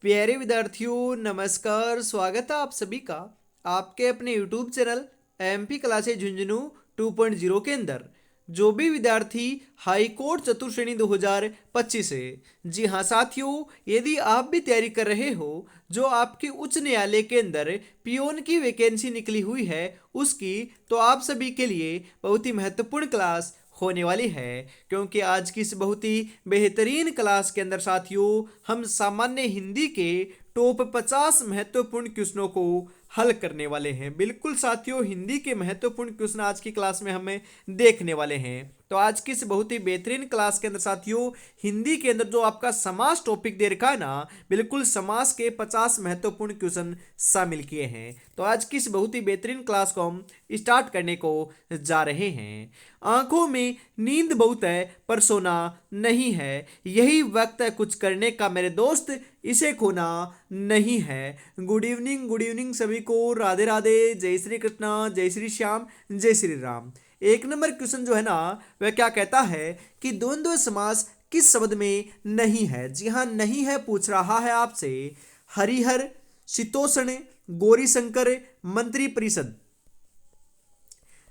प्यारे विद्यार्थियों, नमस्कार। स्वागत है आप सभी का आपके अपने YouTube channel MP classes Jhunjhunu 2.0 के अंदर। जो भी विद्यार्थी हाई कोर्ट चतुर्श्रेणी 2025 है, जी हाँ साथियों, यदि आप भी तैयारी कर रहे हो जो आपके उच्च न्यायालय के अंदर पियोन की वैकेंसी निकली हुई है उसकी, तो आप सभी के लिए बहुत ही महत्वपूर्ण क्लास होने वाली है। क्योंकि आज की इस बहुत ही बेहतरीन क्लास के अंदर साथियों हम सामान्य हिंदी के टॉप 50 महत्वपूर्ण क्वेश्चनों को हल करने वाले हैं। बिल्कुल साथियों, हिंदी के महत्वपूर्ण क्वेश्चन आज की क्लास में हमें देखने वाले हैं। तो आज की इस बहुत ही बेहतरीन क्लास के अंदर साथियों हिंदी के अंदर जो आपका समास टॉपिक दे रखा है ना, बिल्कुल समास के 50 महत्वपूर्ण क्वेश्चन शामिल किए हैं। तो आज की इस बहुत ही बेहतरीन क्लास को हम स्टार्ट करने को जा रहे हैं। आंखों में नींद बहुत है पर सोना नहीं है, यही वक्त है कुछ करने का मेरे दोस्त, इसे खोना नहीं है। गुड इवनिंग सभी को। राधे राधे, जय श्री कृष्णा, जय श्री श्याम, जय श्री राम। एक नंबर क्वेश्चन जो है ना, वह क्या कहता है कि द्वंद्व समास किस शब्द में नहीं है। जी हाँ, नहीं है पूछ रहा है आपसे। हरिहर, शीतोषण, गौरीशंकर, मंत्री परिषद।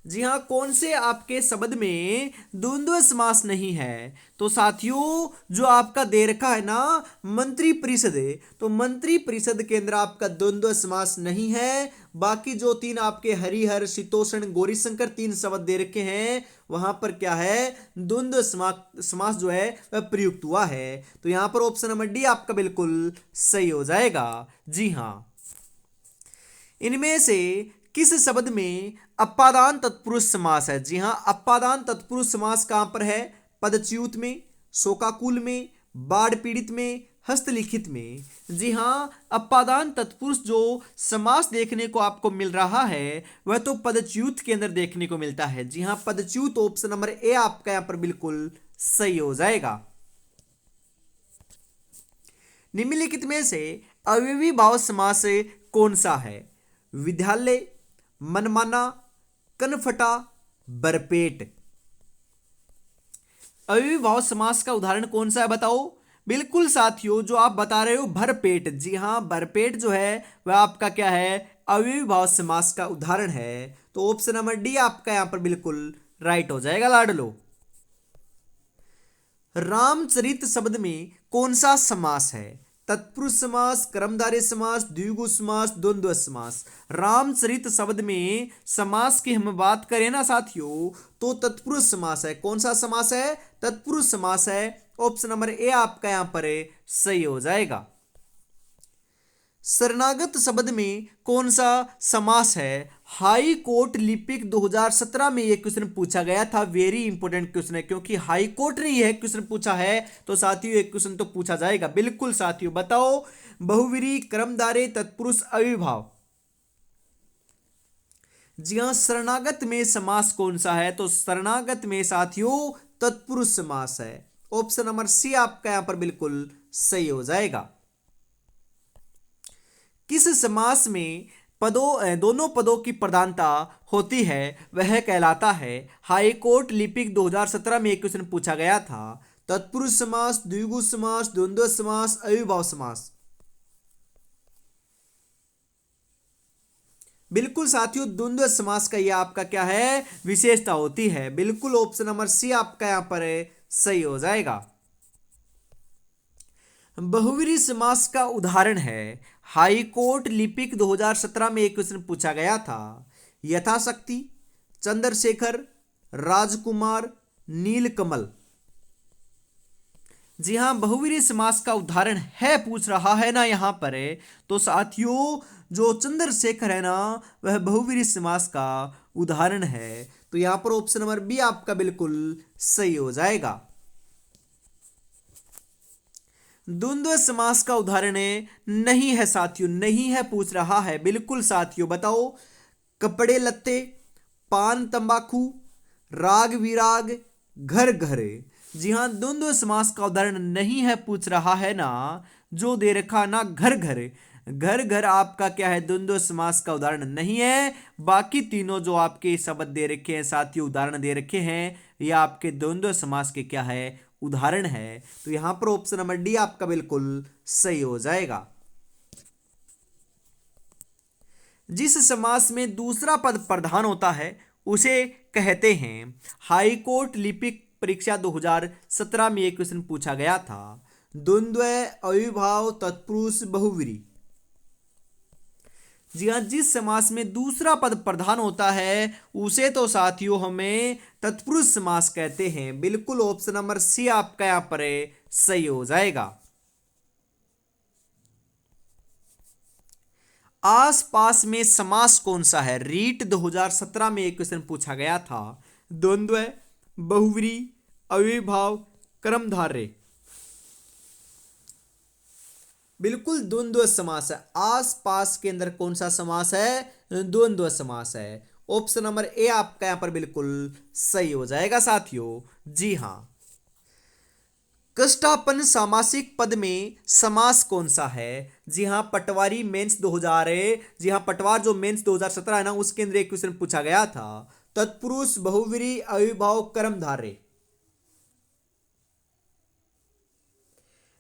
जी हाँ, कौन से आपके शब्द में द्वंद्व समास नहीं है? तो साथियों जो आपका दे रखा है ना मंत्री परिषद है, तो मंत्री परिषद के अंदर आपका द्वंद्व समास नहीं है। बाकी जो तीन आपके हरिहर, शीतोषण, गौरीशंकर तीन शब्द दे रखे हैं वहां पर क्या है, द्वंद्व समास जो है वह प्रयुक्त हुआ है। तो यहां पर ऑप्शन नंबर डी आपका बिल्कुल सही हो जाएगा। जी हाँ, इनमें से किस शब्द में अपादान तत्पुरुष समास है? जी हां, अपादान तत्पुरुष समास कहां पर है? पदच्युत में, शोकाकुल में, बाढ़ पीड़ित में, हस्तलिखित में। जी हां, अपादान तत्पुरुष जो समास देखने को आपको मिल रहा है वह तो पदच्युत के अंदर देखने को मिलता है। जी हां, पदच्युत ऑप्शन नंबर ए आपका यहां पर बिल्कुल सही हो जाएगा। निम्नलिखित में से अव्ययी भाव समास कौन सा है? विद्यालय, मनमाना, कनफटा, बरपेट। अव्ययी भाव समास का उदाहरण कौन सा है बताओ? बिल्कुल साथियों, जो आप बता रहे हो भरपेट। जी हां, भरपेट जो है वह आपका क्या है, अव्ययी भाव समास का उदाहरण है। तो ऑप्शन नंबर डी आपका यहां पर बिल्कुल राइट हो जाएगा लाडलो। रामचरित शब्द में कौन सा समास है? तत्पुरुष समास, कर्मधारय समास, द्विगु समास, द्वंद्व समास। रामचरित शब्द में समास की हम बात करें ना साथियों, तो तत्पुरुष समास है। कौन सा समास है? तत्पुरुष समास है। ऑप्शन नंबर ए आपका यहां पर सही हो जाएगा। शरणागत शब्द में कौन सा समास है? हाई कोर्ट लिपिक 2017 में यह क्वेश्चन पूछा गया था। वेरी इंपॉर्टेंट क्वेश्चन है, क्योंकि हाई कोर्ट ने यह क्वेश्चन पूछा है तो साथियों एक क्वेश्चन तो पूछा जाएगा। बिल्कुल साथियों, बताओ बहुवीरी, कर्मधारय, तत्पुरुष, अविभाव। जी हां, शरणागत में समास कौन सा है? तो शरणागत में साथियों तत्पुरुष समास है। ऑप्शन नंबर सी आपका यहां पर बिल्कुल सही हो जाएगा। किस समास में दोनों पदों की प्रधानता होती है वह कहलाता है? हाई कोर्ट लिपिक 2017 में एक क्वेश्चन पूछा गया था। तत्पुरुष समास, द्विगु समास, द्वंद्व समास, अविभाव समास। बिल्कुल साथियों, द्वंद्व समास का यह आपका क्या है, विशेषता होती है। बिल्कुल ऑप्शन नंबर सी आपका यहां पर सही हो जाएगा। बहुवीरी समास का उदाहरण है। हाई कोर्ट लिपिक 2017 में एक क्वेश्चन पूछा गया था। यथाशक्ति, चंद्रशेखर, राजकुमार, नीलकमल। जी हां, बहुवीरी समास का उदाहरण है पूछ रहा है ना यहां पर तो साथियों जो चंद्रशेखर है ना वह बहुवीरी समास का उदाहरण है। तो यहां पर ऑप्शन नंबर बी आपका बिल्कुल सही हो जाएगा। द्वंद्व समास का उदाहरण नहीं है साथियों, नहीं है पूछ रहा है। बिल्कुल साथियों, बताओ कपड़े लत्ते, पान तंबाकू, राग विराग, घर घर। जी हां, द्वंद्व समास का उदाहरण नहीं है पूछ रहा है ना, जो दे रखा ना घर घर। घर घर आपका क्या है, द्वंद्व समास का उदाहरण नहीं है। बाकी तीनों जो आपके शब्द दे रखे हैं साथियों, उदाहरण दे रखे हैं, यह आपके द्वंद्व समास के क्या है, उदाहरण है। तो यहां पर ऑप्शन नंबर डी आपका बिल्कुल सही हो जाएगा। जिस समास में दूसरा पद प्रधान होता है उसे कहते हैं। हाई कोर्ट लिपिक परीक्षा 2017 में एक क्वेश्चन पूछा गया था। द्वंद्व, अविभाव, तत्पुरुष, बहुव्रीहि। जी हाँ, जिस समास में दूसरा पद प्रधान होता है उसे तो साथियों हमें तत्पुरुष समास कहते हैं। बिल्कुल ऑप्शन नंबर सी आपका यहां पर सही हो जाएगा। आसपास में समास कौन सा है? रीट 2017 में एक क्वेश्चन पूछा गया था। द्वंद्व, बहुव्रीहि, अविभाव, कर्मधारय। बिल्कुल द्वंद्व समास है। आसपास के अंदर कौन सा समास है? द्वंद्व समास है। ऑप्शन नंबर ए आपका यहां पर बिल्कुल सही हो जाएगा साथियों। जी हां। कष्टापन्न सामासिक पद में समास कौन सा है? जी हां, पटवारी मेंस 2000 है। जी हां, पटवार जो मेंस 2017 है ना, उसके अंदर एक क्वेश्चन पूछा गया था। तत्पुरुष, बहुव्रीहि, अविभाव, कर्मधारय।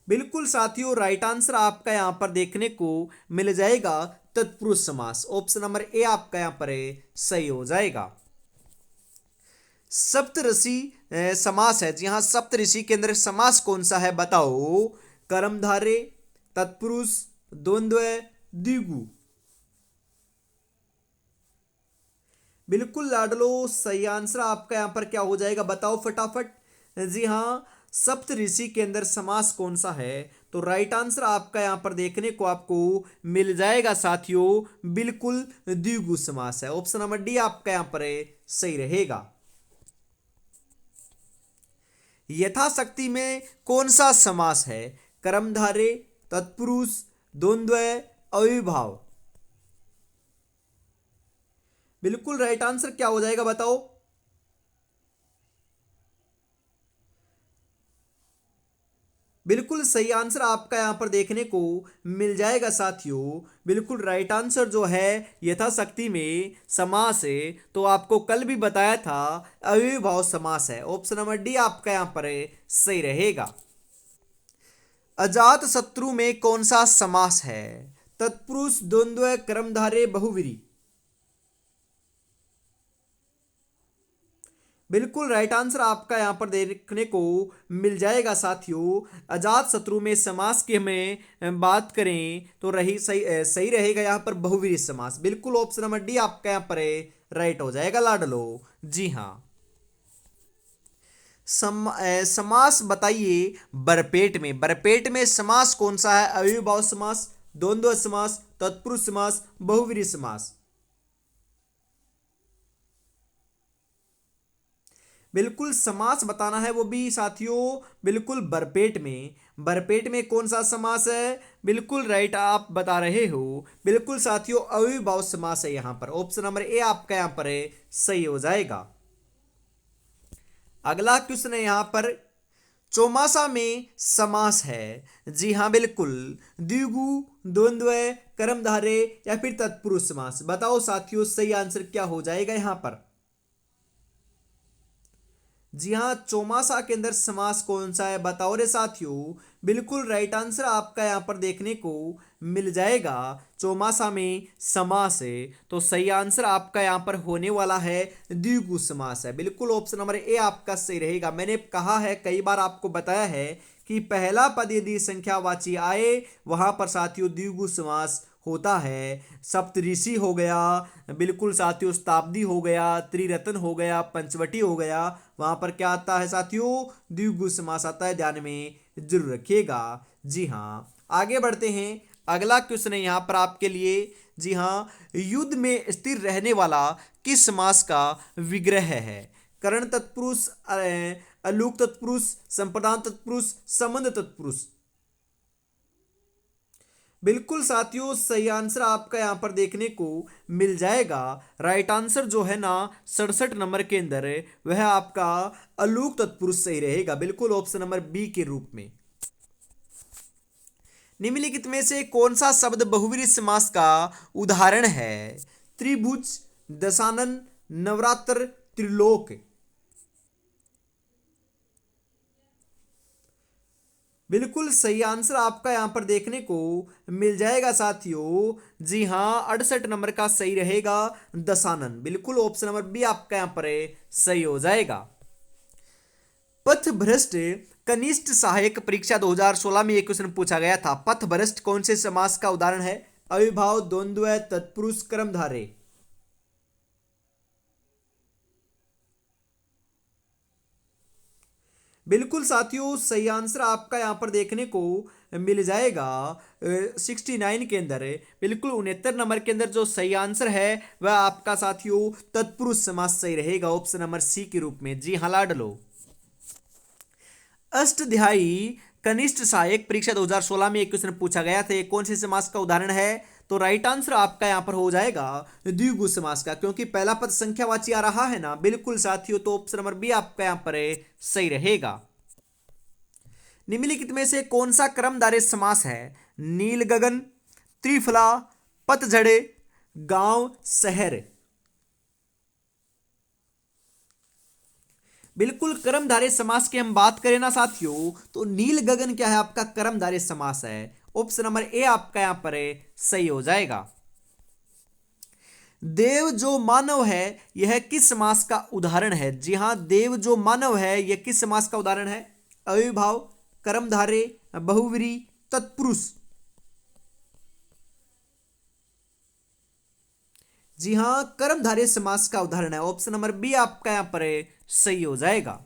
बिल्कुल साथियों, राइट आंसर आपका यहां पर देखने को मिल जाएगा तत्पुरुष समास। ऑप्शन नंबर ए आपका यहां पर सही हो जाएगा। सप्तऋषि समास है। जी हां, सप्तऋषि के अंदर समास कौन सा है बताओ? कर्मधारय, तत्पुरुष, द्वंद्व, द्विगु। बिल्कुल लाडलो, सही आंसर आपका यहां पर क्या हो जाएगा बताओ फटाफट। जी हां, सप्तऋषि के अंदर समास कौन सा है? तो राइट आंसर आपका यहां पर देखने को आपको मिल जाएगा साथियों। बिल्कुल द्विगु समास है। ऑप्शन नंबर डी आपका यहां पर सही रहेगा। यथाशक्ति में कौन सा समास है? कर्मधारय, तत्पुरुष, द्वंद्व, अविभाव। बिल्कुल राइट आंसर क्या हो जाएगा बताओ। बिल्कुल सही आंसर आपका यहां पर देखने को मिल जाएगा साथियों। बिल्कुल राइट आंसर जो है यथाशक्ति में समास है। तो आपको कल भी बताया था अविभाव समास है। ऑप्शन नंबर डी आपका यहां पर सही रहेगा। अजात शत्रु में कौन सा समास है? तत्पुरुष, द्वंद्व, कर्मधारय, बहुव्रीहि। बिल्कुल राइट आंसर आपका यहां पर देखने को मिल जाएगा साथियों। अजात शत्रु में समास की हमें बात करें तो रही सही रहेगा यहां पर बहुव्रीहि समास। बिल्कुल ऑप्शन नंबर डी आपका यहां पर राइट हो जाएगा लाडलो। जी हाँ। समास बताइए बरपेट में। बरपेट में समास कौन सा है? अविभाव समास, द्वंद्व समास, तत्पुरुष समास, बहुव्रीहि समास। बिल्कुल समास बताना है वो भी साथियों बिल्कुल बरपेट में। बरपेट में कौन सा समास है? बिल्कुल राइट आप बता रहे हो। बिल्कुल साथियों अविभाव समास है यहां पर। ऑप्शन नंबर ए आपका यहां पर सही हो जाएगा। अगला क्वेश्चन है यहां पर चौमासा में समास है। जी हां बिल्कुल। द्विगु, द्वंद्व, कर्मधारय या फिर तत्पुरुष समास। बताओ साथियों सही आंसर क्या हो जाएगा यहां पर। जी हाँ, चौमासा के अंदर समास कौन सा है बताओ रे साथियों। बिल्कुल राइट आंसर आपका यहां पर देखने को मिल जाएगा। चौमासा में समास है तो सही आंसर आपका यहां पर होने वाला है द्विगु समास है। बिल्कुल ऑप्शन नंबर ए आपका सही रहेगा। मैंने कहा है कई बार आपको बताया है कि पहला पद यदि संख्यावाची आए वहां पर साथियों द्विगु समास होता है। सप्तऋषि हो गया, बिल्कुल साथियों शताब्दी हो गया, त्रिरत्न हो गया, पंचवटी हो गया, वहां पर क्या आता है साथियों? द्विगु समास आता है। ध्यान में जरूर रखिएगा। जी हाँ, आगे बढ़ते हैं। अगला क्वेश्चन है यहाँ पर आपके लिए। जी हाँ, युद्ध में स्थिर रहने वाला किस समास का विग्रह है? करण तत्पुरुष, अलूक तत्पुरुष, संप्रदान तत्पुरुष, संबंध तत्पुरुष। बिल्कुल साथियों सही आंसर आपका यहां पर देखने को मिल जाएगा। राइट आंसर जो है ना 67 नंबर के अंदर है वह आपका अलूक तत्पुरुष सही रहेगा। बिल्कुल ऑप्शन नंबर बी के रूप में। निम्नलिखित में से कौन सा शब्द बहुव्रीहि समास का उदाहरण है? त्रिभुज, दशानन, नवरात्र, त्रिलोक। बिल्कुल सही आंसर आपका यहाँ पर देखने को मिल जाएगा साथियों। जी हाँ, 68 नंबर का सही रहेगा दशानन। बिल्कुल ऑप्शन नंबर बी आपका यहाँ पर सही हो जाएगा। पथभ्रष्ट कनिष्ठ सहायक परीक्षा 2016 में एक क्वेश्चन पूछा गया था। पथभ्रष्ट कौन से समास का उदाहरण है? अविभाव, द्वंद्व, तत्पुरुष, कर्मधारय। बिल्कुल साथियों, सही आंसर आपका यहाँ पर देखने को मिल जाएगा 69 के अंदर। बिल्कुल 69 नंबर के अंदर जो सही आंसर है वह आपका साथियों तत्पुरुष समास सही रहेगा, ऑप्शन नंबर सी के रूप में। जी हाँ लाडलो। अष्टध्यायी कनिष्ठ सहायक परीक्षा 2016 में एक क्वेश्चन पूछा गया था, कौन से समास का उदाहरण है? तो राइट आंसर आपका यहां पर हो जाएगा द्विगु समास का, क्योंकि पहला पद संख्यावाची आ रहा है ना। बिल्कुल साथियों, तो ऑप्शन नंबर बी आपका यहां पर सही रहेगा। निम्नलिखित में से कौन सा कर्मधारय समास है? नील गगन, त्रिफला, पतझड़े, गांव, शहर। बिल्कुल कर्मधारय समास की हम बात करें ना साथियों, तो नील गगन क्या है आपका कर्मधारय समास है, ऑप्शन नंबर ए आपका यहां पर सही हो जाएगा। देव जो मानव है यह किस समास का उदाहरण है? जी हां, देव जो मानव है यह किस समास का उदाहरण है? अविभाव, कर्मधारय, बहुव्रीहि, तत्पुरुष। जी हां, कर्मधारय समास का उदाहरण है, ऑप्शन नंबर बी आपका यहां पर सही हो जाएगा।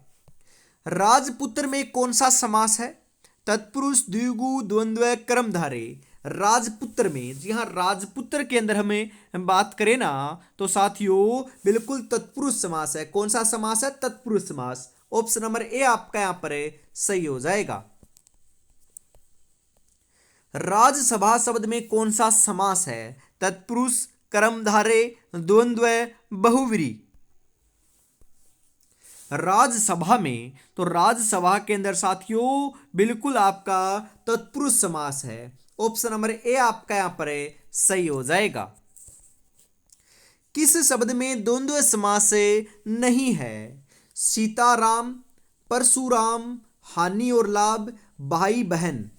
राजपुत्र में कौन सा समास है? तत्पुरुष, द्विगु, द्वंद्व, कर्मधारय। राजपुत्र में, जी हाँ, राजपुत्र के अंदर हमें बात करें ना तो साथियों बिल्कुल तत्पुरुष समास है। कौन सा समास है? तत्पुरुष समास, ऑप्शन नंबर ए आपका यहां पर सही हो जाएगा। राजसभा शब्द में कौन सा समास है? तत्पुरुष, कर्मधारय, द्वंद्व, बहुव्रीहि। राज्यसभा में, तो राज्यसभा के अंदर साथियों बिल्कुल आपका तत्पुरुष समास है, ऑप्शन नंबर ए आपका यहां पर सही हो जाएगा। किस शब्द में द्वंद्व समास नहीं है? सीताराम, परशुराम, हानि और लाभ, भाई बहन।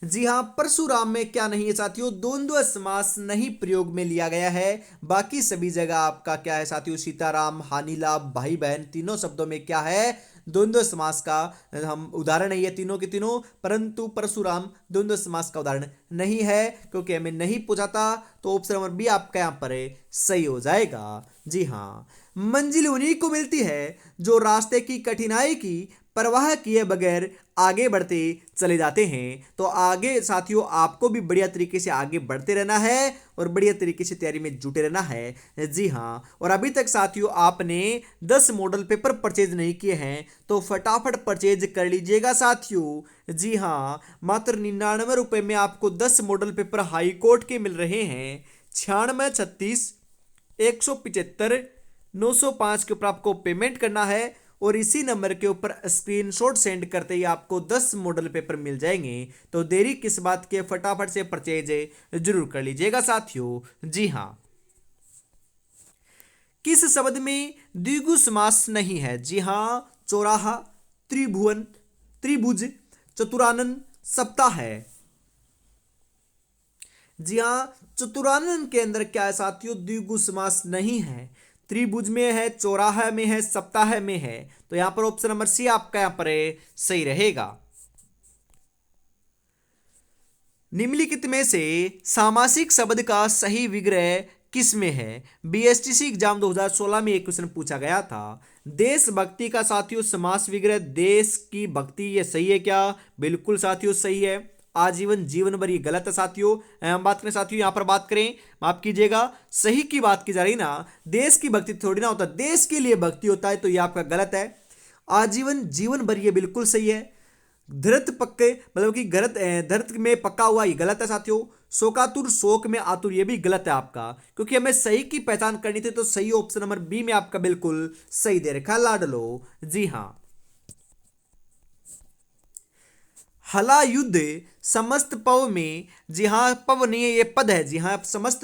जी हां, परशुराम में क्या नहीं है साथियों? द्वंद्व समास नहीं प्रयोग में लिया गया है। बाकी सभी जगह आपका क्या है साथियों? सीताराम, हानि लाभ, भाई बहन, तीनों शब्दों में क्या है? द्वंद्व समास का हम उदाहरण है ये तीनों के तीनों, परंतु परशुराम द्वंद्व समास का उदाहरण नहीं है, क्योंकि हमें नहीं पूछा था। तो ऑप्शन नंबर बी आपका यहां पर सही हो जाएगा। जी हाँ, मंजिल उन्हीं को मिलती है जो रास्ते की कठिनाई की परवाह किए बगैर आगे बढ़ते चले जाते हैं। तो आगे साथियों आपको भी बढ़िया तरीके से आगे बढ़ते रहना है और बढ़िया तरीके से तैयारी में जुटे रहना है। जी हाँ, और अभी तक साथियों आपने 10 मॉडल पेपर परचेज नहीं किए हैं तो फटाफट परचेज कर लीजिएगा साथियों। जी हाँ, मात्र 99 रुपये में आपको 10 मॉडल पेपर हाई कोर्ट के मिल रहे हैं। 96 36 175 905 के ऊपर आपको पेमेंट करना है और इसी नंबर के ऊपर स्क्रीनशॉट सेंड करते ही आपको 10 मॉडल पेपर मिल जाएंगे। तो देरी किस बात के, फटाफट से परचेज जरूर कर लीजिएगा साथियों। जी हाँ, किस शब्द में द्विगु समास नहीं है? जी हां, चौराहा, त्रिभुवन, त्रिभुज, चतुरानन, सप्ताह है। जी हां, चतुरानन के अंदर क्या है साथियों? द्विगु समास नहीं है। त्रिभुज में है, चौराहा में है, सप्ताह में है। तो यहां पर ऑप्शन नंबर सी आपका यहां पर सही रहेगा। निम्नलिखित में से सामासिक शब्द का सही विग्रह किस में है? बीएसटीसी एग्जाम 2016 में एक क्वेश्चन पूछा गया था। देशभक्ति का साथियों समास विग्रह देश की भक्ति, ये सही है क्या? बिल्कुल साथियों सही है। आजीवन, जीवन भर, ये गलत है साथियों। हम बात करें साथियों, यहां पर बात करें, माफ कीजिएगा, सही की बात की जा रही ना, देश की भक्ति थोड़ी ना होता, देश के लिए भक्ति होता है, तो ये आपका गलत है। आजीवन, जीवन भर, ये बिल्कुल सही है। धृत पक्के मतलब कि धृत में पक्का हुआ, ये गलत है साथियों। शोकातुर, शोक में आतुर, ये भी गलत है आपका, क्योंकि हमें सही की पहचान करनी थी। तो सही ऑप्शन नंबर बी में आपका बिल्कुल सही दे रखा लाडलो। जी हां, हला युद्ध समस्त पव में, जी हां पव नहीं है, ये पद है। जी हां, समस्त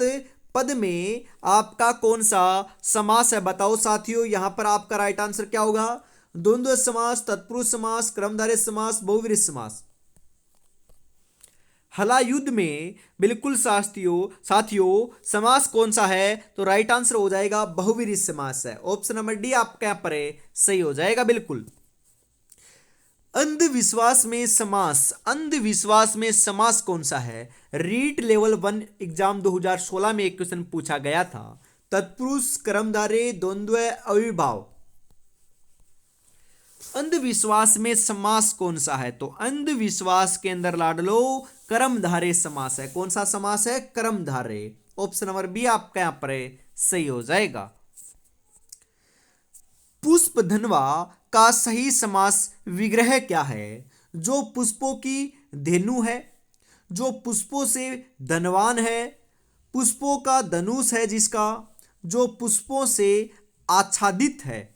पद में आपका कौन सा समास है? बताओ साथियों, यहां पर आपका राइट आंसर क्या होगा? द्वंद्व समास, तत्पुरुष समास, कर्मधारय समास, बहुव्रीहि समास। हलायुद्ध में बिल्कुल साथियों समास कौन सा है? तो राइट आंसर हो जाएगा बहुव्रीहि समास है। ऑप्शन नंबर डी आपका यहां पर सही हो जाएगा बिल्कुल। अंधविश्वास में समास कौन सा है? रीट लेवल 1 एग्जाम 2016 में एक क्वेश्चन पूछा गया था। तत्पुरुष, कर्मधारय, द्वंद्व, अविभाव। अंधविश्वास में समास कौन सा है? तो अंधविश्वास के अंदर लाडलो कर्मधारय समास है। कौन सा समास है? कर्मधारय। ऑप्शन नंबर बी आपका यहां पर सही हो जाएगा। पुष्पधनवा का सही समास विग्रह क्या है? जो पुष्पों की धेनु है, जो पुष्पों से धनवान है, पुष्पों का धनुष है जिसका, जो पुष्पों से आच्छादित है।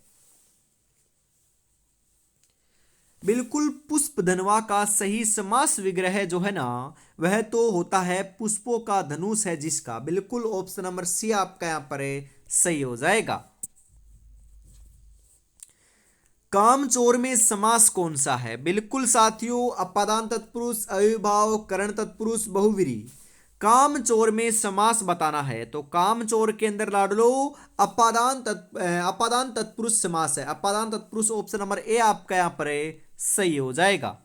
बिल्कुल पुष्पधनवा का सही समास विग्रह जो है ना वह तो होता है पुष्पों का धनुष है जिसका। बिल्कुल ऑप्शन नंबर सी आपका यहां पर सही हो जाएगा। कामचोर में समास कौन सा है? बिल्कुल साथियों अपादान तत्पुरुष, अविभाव, करण तत्पुरुष, बहुव्रीहि। कामचोर में समास बताना है तो कामचोर के अंदर लाडलो अपादान तत्पुरुष समास है। अपादान तत्पुरुष ऑप्शन नंबर ए आपका यहां पर सही हो जाएगा।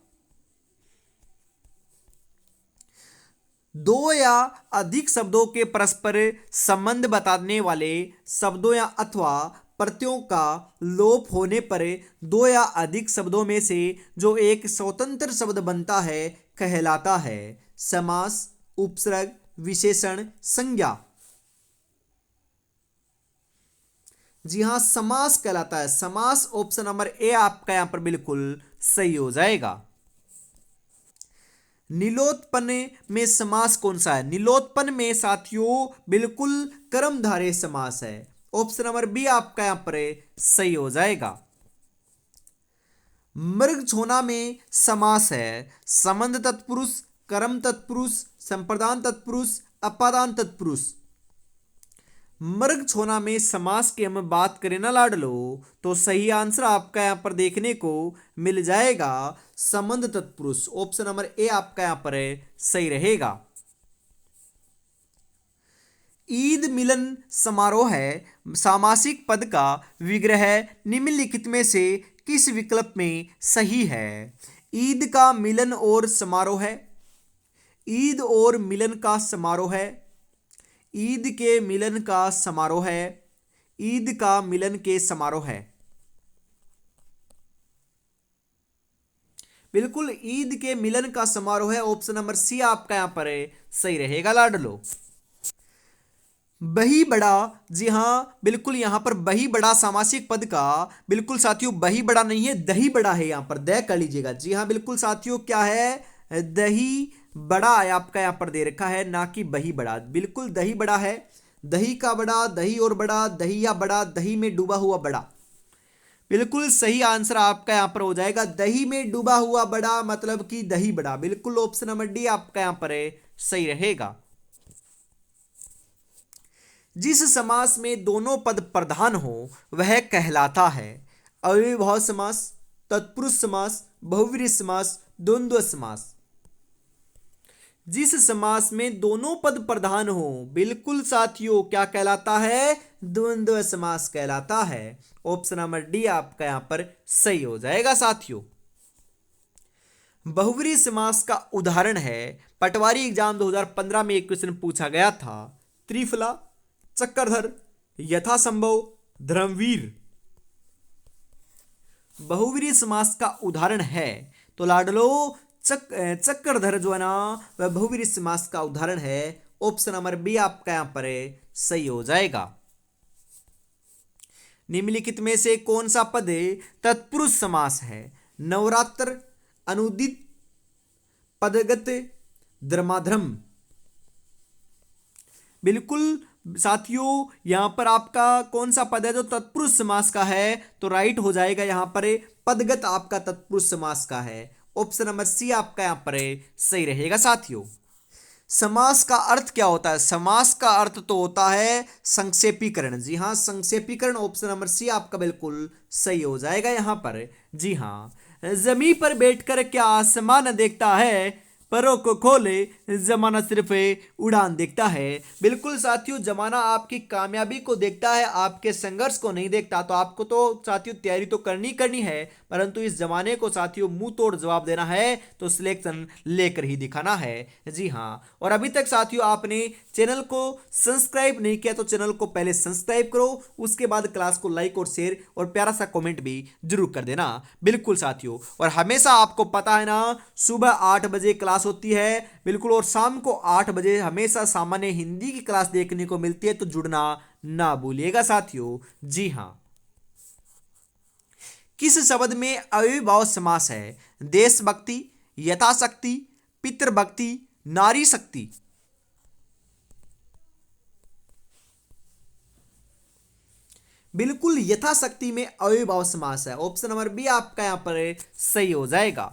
दो या अधिक शब्दों के परस्पर संबंध बताने वाले शब्दों या अथवा प्रत्ययों का लोप होने पर दो या अधिक शब्दों में से जो एक स्वतंत्र शब्द बनता है कहलाता है समास, उपसर्ग, विशेषण, संज्ञा। जी हां, समास कहलाता है समास। ऑप्शन नंबर ए आपका यहां पर बिल्कुल सही हो जाएगा। नीलोत्पन्न में समास कौन सा है? नीलोत्पन्न में साथियों बिल्कुल कर्मधारय समास है। ऑप्शन नंबर बी आपका यहां पर सही हो जाएगा। मृगछोना में समास है संबंध तत्पुरुष, कर्म तत्पुरुष, संप्रदान तत्पुरुष, अपादान तत्पुरुष। मृगछोना में समास की हम बात करें ना लाडलो तो सही आंसर आपका यहां पर देखने को मिल जाएगा संबंध तत्पुरुष। ऑप्शन नंबर ए आपका यहां पर सही रहेगा। ईद मिलन समारोह है सामासिक पद का विग्रह निम्नलिखित में से किस विकल्प में सही है? ईद का मिलन और समारोह है, ईद और मिलन का समारोह है, ईद के मिलन का समारोह है, ईद का मिलन के समारोह है। बिल्कुल ईद के मिलन का समारोह है। ऑप्शन नंबर सी आपका यहां पर सही रहेगा लाडलो। बही बड़ा, जी हां बिल्कुल यहां पर बही बड़ा सामासिक पद का बिल्कुल साथियों बही बड़ा नहीं है दही बड़ा है, यहां पर दय कर लीजिएगा। जी हां बिल्कुल साथियों क्या है? दही बड़ा है आपका यहां पर दे रखा है ना कि बही बड़ा। बिल्कुल दही बड़ा है, दही का बड़ा, दही और बड़ा, दही या बड़ा, दही में डूबा हुआ बड़ा। बिल्कुल सही आंसर आपका यहां पर हो जाएगा दही में डूबा हुआ बड़ा मतलब कि दही बड़ा। बिल्कुल ऑप्शन नंबर डी आपका यहां पर सही रहेगा। जिस समास में दोनों पद प्रधान हो वह कहलाता है अव्ययभाव समास, तत्पुरुष समास, बहुव्रीहि समास, द्वंद्व समास। जिस समास में दोनों पद प्रधान हो बिल्कुल साथियों क्या कहलाता है? द्वंद्व समास कहलाता है। ऑप्शन नंबर डी आपका यहां पर सही हो जाएगा साथियों। बहुव्रीहि समास का उदाहरण है पटवारी एग्जाम 2015 में एक क्वेश्चन पूछा गया था त्रिफला, चक्रधर, यथासंभव, धर्मवीर। बहुव्रीहि समास का उदाहरण है तो लाडलो चक्रधर जो है ना वह बहुव्रीहि समास का उदाहरण है। ऑप्शन नंबर बी आपका यहां पर सही हो जाएगा। निम्नलिखित में से कौन सा पद तत्पुरुष समास है? नवरात्र, अनुदित, पदगत, धर्माधर्म। बिल्कुल साथियों यहां पर आपका कौन सा पद है जो तत्पुरुष समास का है? तो राइट हो जाएगा यहां पर पदगत आपका तत्पुरुष समास का है। ऑप्शन नंबर सी आपका यहां पर सही रहेगा साथियों। समास का अर्थ क्या होता है? समास का अर्थ तो होता है संक्षेपीकरण। जी हाँ, संक्षेपीकरण ऑप्शन नंबर सी आपका बिल्कुल सही हो जाएगा यहाँ पर। जी हाँ, जमीन पर बैठकर क्या आसमान देखता है, परों को खोले जमाना सिर्फ उड़ान देखता है। बिल्कुल साथियों, जमाना आपकी कामयाबी को देखता है, आपके संघर्ष को नहीं देखता। तो आपको तो साथियों तैयारी तो करनी है, परंतु इस जमाने को साथियों मुंह तोड़ जवाब देना है, तो सिलेक्शन लेकर ही दिखाना है। जी हाँ, और अभी तक साथियों आपने चैनल को सब्सक्राइब नहीं किया तो चैनल को पहले सब्सक्राइब करो, उसके बाद क्लास को लाइक और शेयर और प्यारा सा कमेंट भी जरूर कर देना। बिल्कुल साथियों, और हमेशा आपको पता है ना, सुबह 8 बजे क्लास होती है बिल्कुल, और शाम को 8 बजे हमेशा सामान्य हिंदी की क्लास देखने को मिलती है, तो जुड़ना ना भूलिएगा साथियों। जी हाँ, किस शब्द में अविभाव समास है? देशभक्ति, यथाशक्ति, पितृभक्ति, नारी शक्ति। बिल्कुल यथाशक्ति में अविभाव समास है, ऑप्शन नंबर बी आपका यहां पर सही हो जाएगा।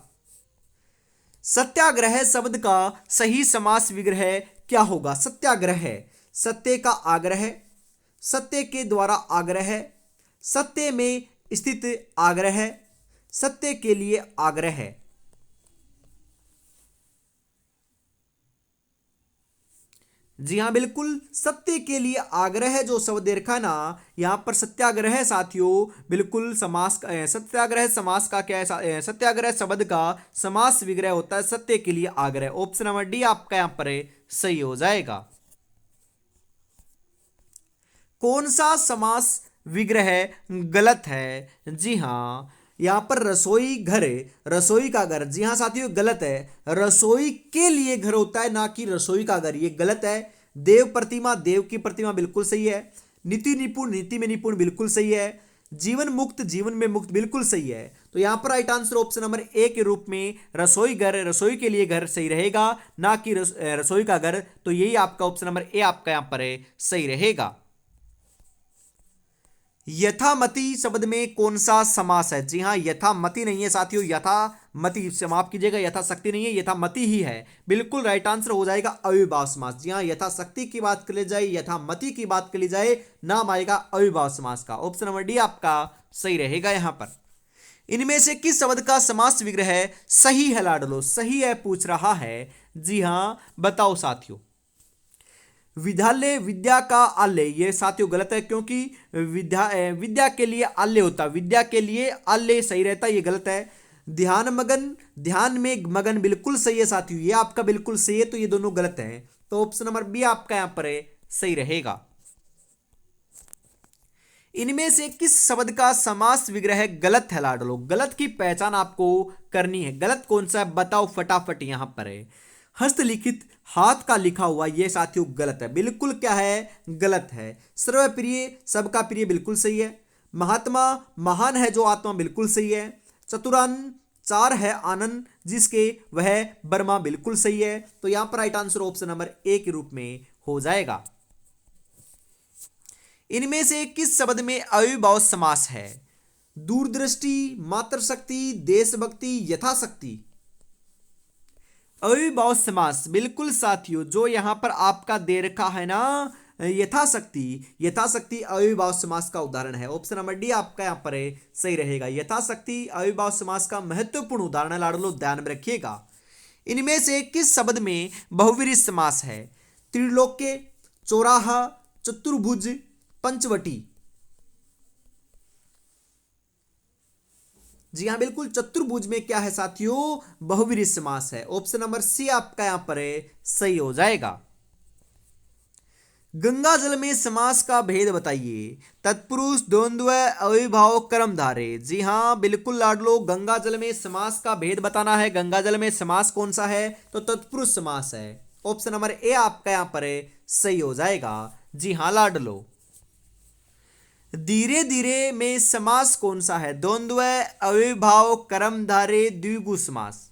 सत्याग्रह शब्द का सही समास विग्रह क्या होगा? सत्याग्रह, सत्य का आग्रह, सत्य के द्वारा आग्रह, सत्य में स्थित आग्रह, सत्य के लिए आग्रह। जी हाँ, बिल्कुल सत्य के लिए आग्रह जो शब्द देखा ना, यहाँ पर सत्याग्रह साथियों बिल्कुल समास सत्याग्रह समास का क्या है? सत्याग्रह शब्द का समास विग्रह होता है सत्य के लिए आग्रह। ऑप्शन नंबर डी आपका यहाँ पर सही हो जाएगा। कौन सा समास विग्रह गलत है? जी हाँ, यहाँ पर रसोई घर, रसोई का घर, जी हाँ साथियों गलत है। रसोई के लिए घर होता है, ना कि रसोई का घर, ये गलत है। देव प्रतिमा, देव की प्रतिमा बिल्कुल सही है। नीति निपुण, नीति में निपुण बिल्कुल सही है। जीवन मुक्त, जीवन में मुक्त बिल्कुल सही है। तो यहाँ पर right answer option number A के रूप में रसोई घर, रसोई के लिए घर सही रहेगा, ना कि रसोई का घर। तो यही आपका ऑप्शन नंबर ए आपका यहाँ पर सही रहेगा। यथामति शब्द में कौन सा समास है? जी हाँ, यथामति नहीं है साथियों, यथामति से माफ कीजिएगा, यथाशक्ति नहीं है, यथामति ही है। बिल्कुल राइट आंसर हो जाएगा अविभाव समास। जी हाँ, यथाशक्ति की बात कर ली जाए, यथामति की बात कर ली जाए, नाम आएगा अविभाव समास का। ऑप्शन नंबर डी आपका सही रहेगा यहाँ पर। इनमें से किस शब्द का समास विग्रह सही है लाडलो? सही है पूछ रहा है। जी हाँ, बताओ साथियों। विद्यालय, विद्या का आलय, ये साथियों गलत है, क्योंकि विद्या के लिए आलय होता है, विद्या के लिए आलय सही रहता है, ये गलत है। ध्यान मगन, ध्यान में मगन बिल्कुल सही है साथियों, ये आपका बिल्कुल सही है, तो ये दोनों गलत हैं। तो ऑप्शन नंबर बी आपका यहां पर सही रहेगा। इनमें से किस शब्द का समास विग्रह गलत है लाडलो? गलत की पहचान आपको करनी है। गलत कौन सा है बताओ फटाफट, यहां पर है हस्तलिखित, हाथ का लिखा हुआ, ये साथियों गलत है। बिल्कुल क्या है? गलत है। सर्वप्रिय, सबका प्रिय बिल्कुल सही है। महात्मा, महान है जो आत्मा बिल्कुल सही है। चतुरान, चार है आनंद जिसके वह बर्मा बिल्कुल सही है। तो यहां पर right answer option number A के रूप में हो जाएगा। इनमें से किस शब्द में अविभाव समास है? दूरदृष्टि, मातृशक्ति, देशभक्ति, यथाशक्ति। अविभाव समास बिल्कुल साथियों, जो यहां पर आपका दे रखा है ना यथाशक्ति, यथाशक्ति अविभाव समास का उदाहरण है। ऑप्शन नंबर डी आपका यहां पर सही रहेगा। यथाशक्ति अविभाव समास का महत्वपूर्ण उदाहरण है लाडलो, ध्यान में रखिएगा। इनमें से किस शब्द में बहुव्रीहि समास है? त्रिलोक्य, चौराहा, चतुर्भुज, पंचवटी। जी हाँ, बिल्कुल चतुर्भुज में क्या है साथियों? बहुव्रीहि समास है। ऑप्शन नंबर सी आपका यहां पर सही हो जाएगा। गंगा जल में समास का भेद बताइए। तत्पुरुष, द्वंद्व, अविभाव, कर्मधारय। जी हाँ, बिल्कुल लाडलो, गंगा जल में समास का भेद बताना है। गंगा जल में समास कौन सा है? तो तत्पुरुष समास है। ऑप्शन नंबर ए आपका यहां पर सही हो जाएगा। जी हाँ लाडलो। धीरे धीरे में समास कौन सा है? द्वंद्व, अविभाव, कर्मधारय, द्विगु समास।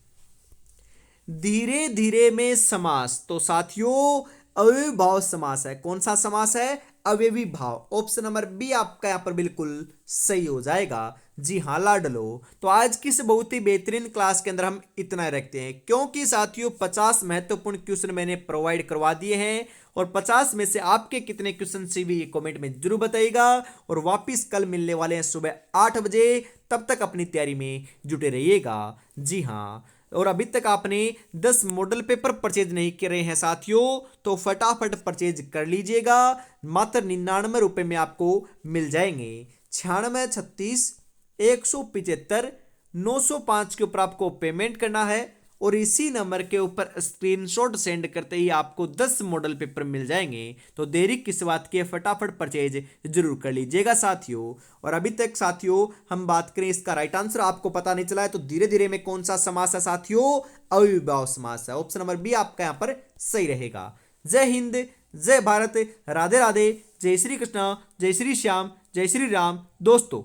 धीरे धीरे में समास तो साथियों अविभाव समास है। कौन सा समास है? अवयवी भाव। ऑप्शन नंबर बी आपका यहाँ पर बिल्कुल सही हो जाएगा। जी हाँ लाडलो। तो आज की इस बहुत ही बेहतरीन क्लास के अंदर हम इतना रखते हैं, क्योंकि साथियों 50 महत्वपूर्ण क्वेश्चन मैंने प्रोवाइड करवा दिए हैं और 50 में से आपके कितने क्वेश्चन सी भी कमेंट में जरूर बताइएगा। और वापिस कल मिलने वाले हैं सुबह 8 बजे, तब तक अपनी तैयारी में जुटे रहिएगा। जी हाँ, और अभी तक आपने 10 मॉडल पेपर परचेज नहीं करे हैं साथियों, तो फटाफट परचेज कर लीजिएगा। मात्र 99 रुपये में आपको मिल जाएंगे। 96 31 175 905 के ऊपर आपको पेमेंट करना है और इसी नंबर के ऊपर स्क्रीनशॉट सेंड करते ही आपको 10 मॉडल पेपर मिल जाएंगे। तो देरी किस बात की है, फटाफट परचेज जरूर कर लीजिएगा साथियों। और अभी तक साथियों हम बात करें इसका राइट आंसर आपको पता नहीं चला है, तो धीरे धीरे में कौन सा समास है साथियों, अविभाव समास है। ऑप्शन नंबर बी आपका यहां पर सही रहेगा। जय हिंद, जय भारत, राधे राधे, जय श्री कृष्ण, जय श्री श्याम, जय श्री राम दोस्तों।